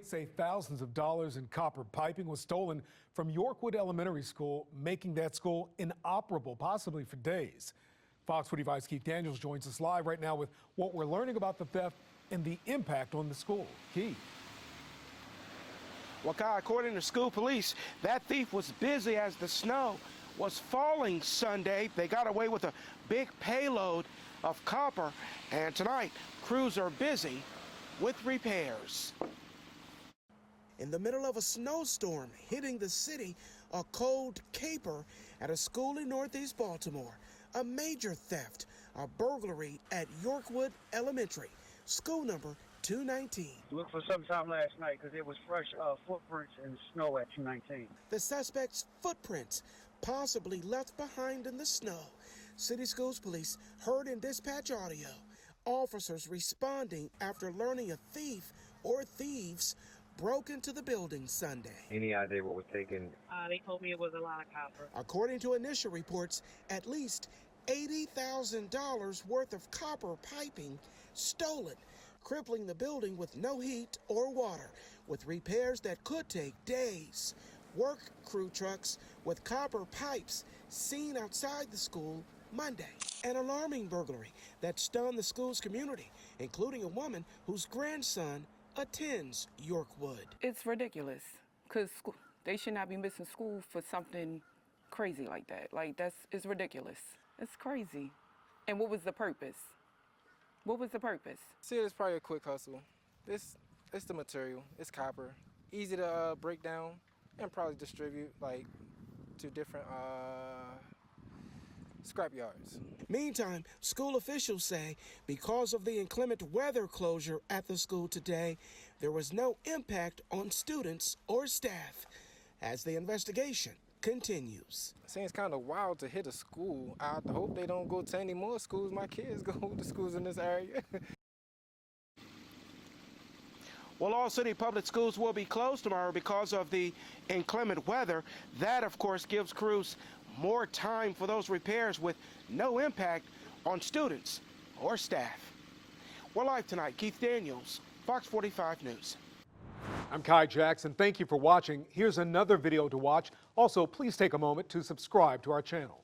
say thousands of dollars in copper piping was stolen from Yorkwood Elementary School, making that school inoperable, possibly for days. Fox 45's Keith Daniels joins us live right now with what we're learning about the theft and the impact on the school. Keith. Well, Kai, according to school police, that thief was busy as the snow was falling Sunday. They got away with a big payload of copper, and tonight crews are busy with repairs. In the middle of a snowstorm hitting the city, a cold caper at a school in northeast Baltimore, a major theft, a burglary at Yorkwood Elementary, school number 219. Looked for some time last night because it was fresh footprints in the snow at 219. The suspect's footprints possibly left behind in the snow. City Schools Police heard in dispatch audio officers responding after learning a thief or thieves broke into the building Sunday. Any idea what was taken? They told me it was a lot of copper. According to initial reports, at least $80,000 worth of copper piping stolen, crippling the building with no heat or water, with repairs that could take days. Work crew trucks with copper pipes seen outside the school Monday. An alarming burglary that stunned the school's community, including a woman whose grandson attends Yorkwood. It's ridiculous because they should not be missing school for something crazy like that. It's ridiculous. It's crazy. And what was the purpose? What was the purpose? See, it's probably a quick hustle. It's the material. It's copper. Easy to break down and probably distribute to different scrap yards. Meantime, school officials say because of the inclement weather closure at the school today, there was no impact on students or staff as the investigation continues. It seems kind of wild to hit a school. I hope they don't go to any more schools. My kids go to schools in this area. Well, all city public schools will be closed tomorrow because of the inclement weather. That, of course, gives crews more time for those repairs with no impact on students or staff. We're live tonight. Keith Daniels, Fox 45 News. I'm Kai Jackson. Thank you for watching. Here's another video to watch. Also, please take a moment to subscribe to our channel.